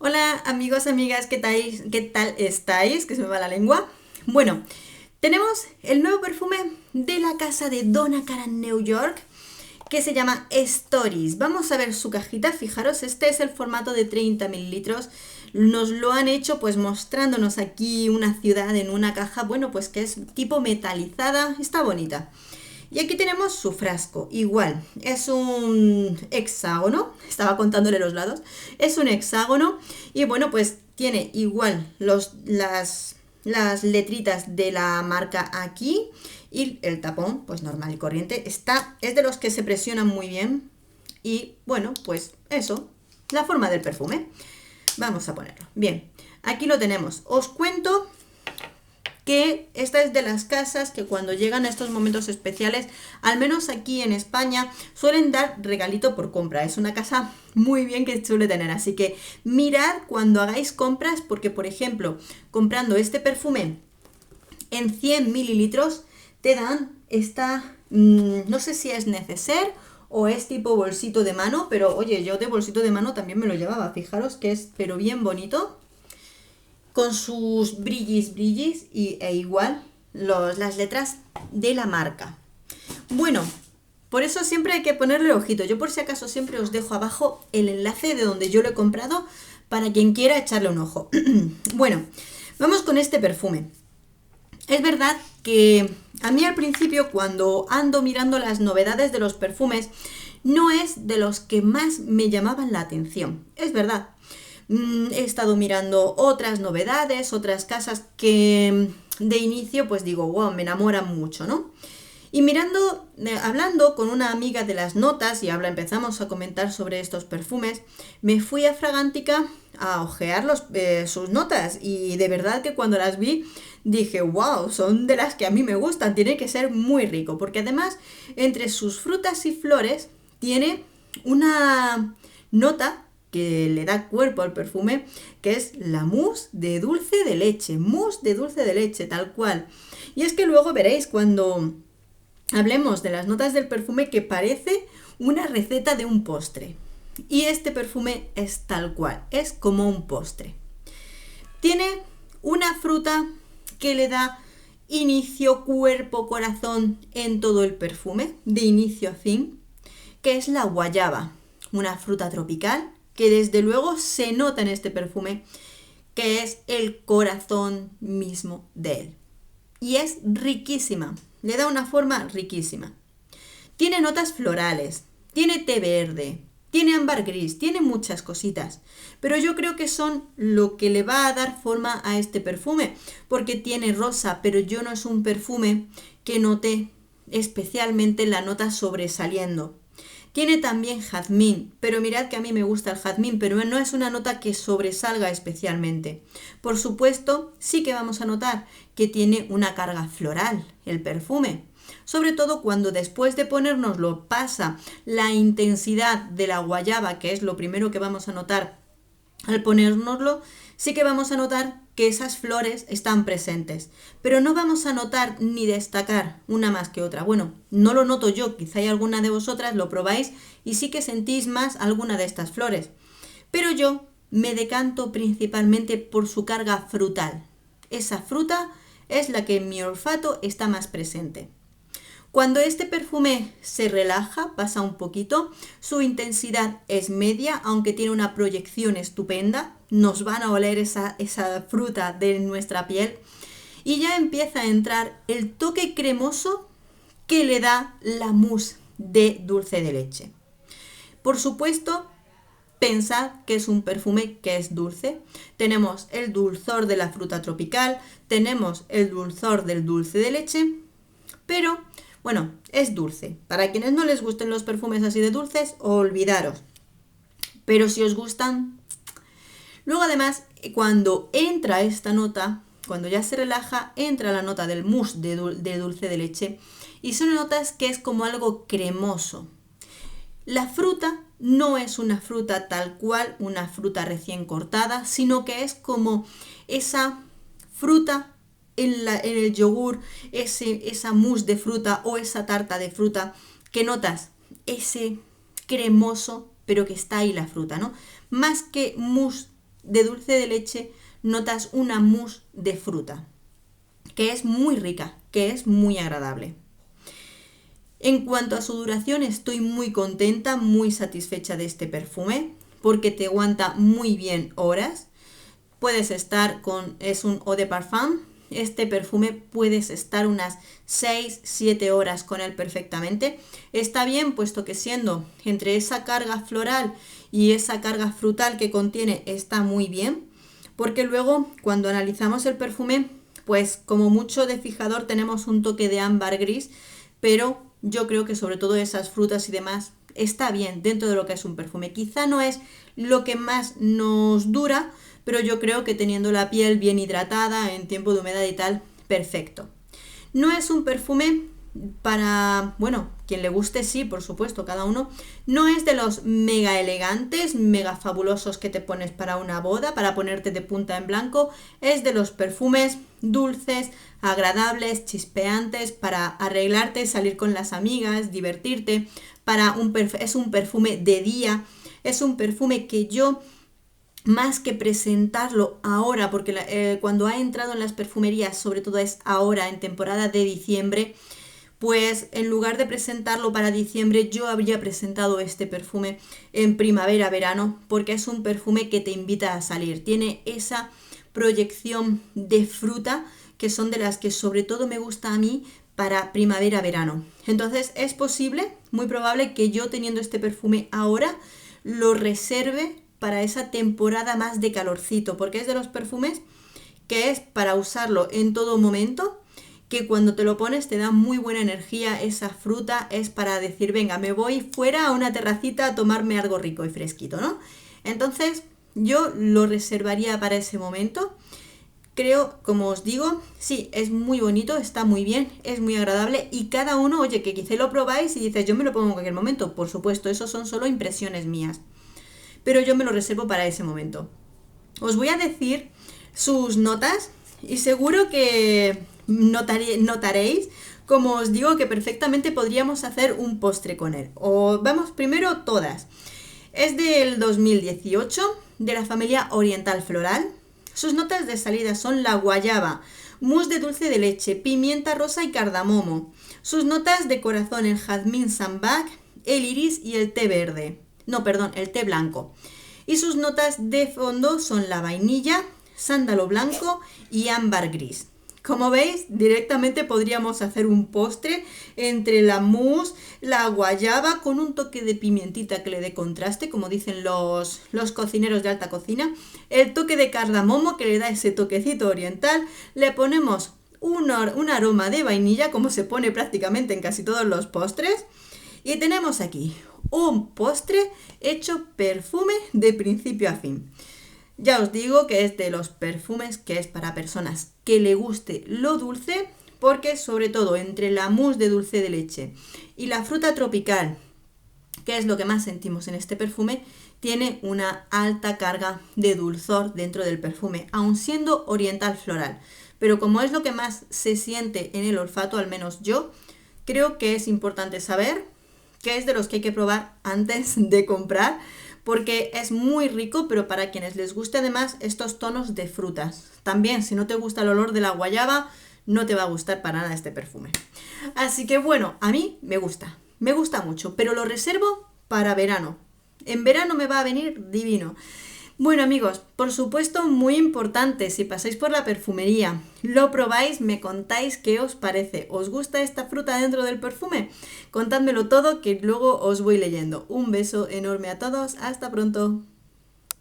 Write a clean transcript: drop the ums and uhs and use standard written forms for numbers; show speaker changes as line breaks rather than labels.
Hola amigos, amigas, ¿qué tal estáis? Que se me va la lengua. Bueno, tenemos el nuevo perfume de la casa de Donna Karan New York que se llama Stories. Vamos a ver su cajita, fijaros, este es el formato de 30 mililitros. Nos lo han hecho pues mostrándonos aquí una ciudad en una caja, bueno, pues que es tipo metalizada, está bonita. Y aquí tenemos su frasco, igual, es un hexágono, estaba contándole los lados, es un hexágono y bueno, pues tiene igual las letritas de la marca aquí y el tapón, pues normal y corriente, es de los que se presionan muy bien y bueno, pues eso, la forma del perfume. Vamos a ponerlo. Bien, aquí lo tenemos. Os cuento que esta es de las casas que cuando llegan a estos momentos especiales, al menos aquí en España, suelen dar regalito por compra. Es una casa muy bien que suele tener, así que mirad cuando hagáis compras, porque por ejemplo, comprando este perfume en 100 mililitros, te dan no sé si es neceser o es tipo bolsito de mano, pero oye, yo de bolsito de mano también me lo llevaba, fijaros que es pero bien bonito con sus brillis e igual las letras de la marca. Bueno, por eso siempre hay que ponerle ojito. Yo por si acaso siempre os dejo abajo el enlace de donde yo lo he comprado para quien quiera echarle un ojo. Bueno, vamos con este perfume. Es verdad que a mí al principio cuando ando mirando las novedades de los perfumes no es de los que más me llamaban la atención. Es verdad, he estado mirando otras novedades, otras casas que de inicio pues digo, wow, me enamoran mucho, ¿no? Y mirando, hablando con una amiga de las notas y empezamos a comentar sobre estos perfumes, me fui a Fragántica a ojear sus notas y de verdad que cuando las vi dije, wow, son de las que a mí me gustan, tiene que ser muy rico, porque además entre sus frutas y flores tiene una nota que le da cuerpo al perfume, que es la mousse de dulce de leche, tal cual. Y es que luego veréis cuando hablemos de las notas del perfume que parece una receta de un postre. Y este perfume es tal cual, es como un postre. Tiene una fruta que le da inicio, cuerpo, corazón en todo el perfume, de inicio a fin, que es la guayaba, una fruta tropical que desde luego se nota en este perfume, que es el corazón mismo de él. Y es riquísima, le da una forma riquísima. Tiene notas florales, tiene té verde, tiene ámbar gris, tiene muchas cositas. Pero yo creo que son lo que le va a dar forma a este perfume, porque tiene rosa, pero yo no es un perfume que note especialmente la nota sobresaliendo. Tiene también jazmín, pero mirad que a mí me gusta el jazmín, pero no es una nota que sobresalga especialmente. Por supuesto, sí que vamos a notar que tiene una carga floral, el perfume. Sobre todo cuando después de ponérnoslo pasa la intensidad de la guayaba, que es lo primero que vamos a notar al ponérnoslo, sí que vamos a notar que esas flores están presentes, pero no vamos a notar ni destacar una más que otra. Bueno, no lo noto yo, quizá hay alguna de vosotras lo probáis y sí que sentís más alguna de estas flores, pero yo me decanto principalmente por su carga frutal. Esa fruta es la que en mi olfato está más presente. Cuando este perfume se relaja, pasa un poquito, su intensidad es media, aunque tiene una proyección estupenda, nos van a oler esa fruta de nuestra piel y ya empieza a entrar el toque cremoso que le da la mousse de dulce de leche. Por supuesto, pensad que es un perfume que es dulce. Tenemos el dulzor de la fruta tropical, tenemos el dulzor del dulce de leche, pero bueno, es dulce. Para quienes no les gusten los perfumes así de dulces, olvidaros. Pero si os gustan... Luego además, cuando entra esta nota, cuando ya se relaja, entra la nota del mousse de dulce de leche y son notas que es como algo cremoso. La fruta no es una fruta tal cual, una fruta recién cortada, sino que es como esa fruta en el yogur, esa mousse de fruta o esa tarta de fruta, que notas ese cremoso, pero que está ahí la fruta, ¿no? Más que mousse de dulce de leche notas una mousse de fruta, que es muy rica, que es muy agradable. En cuanto a su duración, estoy muy contenta, muy satisfecha de este perfume, porque te aguanta muy bien horas. Puedes estar es un eau de parfum. Este perfume puedes estar unas 6-7 horas con él perfectamente. Está bien, puesto que siendo entre esa carga floral y esa carga frutal que contiene, está muy bien. Porque luego, cuando analizamos el perfume, pues como mucho de fijador tenemos un toque de ámbar gris, pero yo creo que sobre todo esas frutas y demás está bien dentro de lo que es un perfume. Quizá no es lo que más nos dura, pero yo creo que teniendo la piel bien hidratada en tiempo de humedad y tal, perfecto. No es un perfume para, bueno, quien le guste sí, por supuesto, cada uno. No es de los mega elegantes, mega fabulosos que te pones para una boda, para ponerte de punta en blanco. Es de los perfumes dulces, agradables, chispeantes, para arreglarte, salir con las amigas, divertirte. Es un perfume de día, es un perfume que yo, más que presentarlo ahora, porque cuando ha entrado en las perfumerías, sobre todo es ahora en temporada de diciembre, pues en lugar de presentarlo para diciembre, yo habría presentado este perfume en primavera-verano, porque es un perfume que te invita a salir. Tiene esa proyección de fruta, que son de las que sobre todo me gusta a mí para primavera-verano. Entonces es posible, muy probable, que yo teniendo este perfume ahora lo reserve para esa temporada más de calorcito, porque es de los perfumes que es para usarlo en todo momento, que cuando te lo pones te da muy buena energía. Esa fruta es para decir, venga, me voy fuera a una terracita a tomarme algo rico y fresquito, ¿no? Entonces yo lo reservaría para ese momento. Creo, como os digo, sí, es muy bonito, está muy bien, es muy agradable y cada uno, oye, que quizá lo probáis y dices, yo me lo pongo en cualquier momento. Por supuesto, eso son solo impresiones mías, pero yo me lo reservo para ese momento. Os voy a decir sus notas y seguro que notaréis, como os digo, que perfectamente podríamos hacer un postre con él. O vamos primero todas. Es del 2018, de la familia Oriental Floral. Sus notas de salida son la guayaba, mousse de dulce de leche, pimienta rosa y cardamomo. Sus notas de corazón el jazmín sambac, el iris y el té verde. No, perdón, el té blanco. Y sus notas de fondo son la vainilla, sándalo blanco y ámbar gris. Como veis, directamente podríamos hacer un postre entre la mousse, la guayaba, con un toque de pimientita que le dé contraste, como dicen los cocineros de alta cocina, el toque de cardamomo que le da ese toquecito oriental, le ponemos un aroma de vainilla, como se pone prácticamente en casi todos los postres, y tenemos aquí un postre hecho perfume de principio a fin. Ya os digo que es de los perfumes que es para personas que le guste lo dulce, porque sobre todo entre la mousse de dulce de leche y la fruta tropical, que es lo que más sentimos en este perfume, tiene una alta carga de dulzor dentro del perfume, aun siendo oriental floral. Pero como es lo que más se siente en el olfato, al menos yo, creo que es importante saber que es de los que hay que probar antes de comprar, porque es muy rico, pero para quienes les guste además estos tonos de frutas. También, si no te gusta el olor de la guayaba, no te va a gustar para nada este perfume. Así que bueno, a mí me gusta mucho, pero lo reservo para verano. En verano me va a venir divino. Bueno amigos, por supuesto muy importante, si pasáis por la perfumería, lo probáis, me contáis qué os parece. ¿Os gusta esta fruta dentro del perfume? Contádmelo todo que luego os voy leyendo. Un beso enorme a todos, hasta pronto.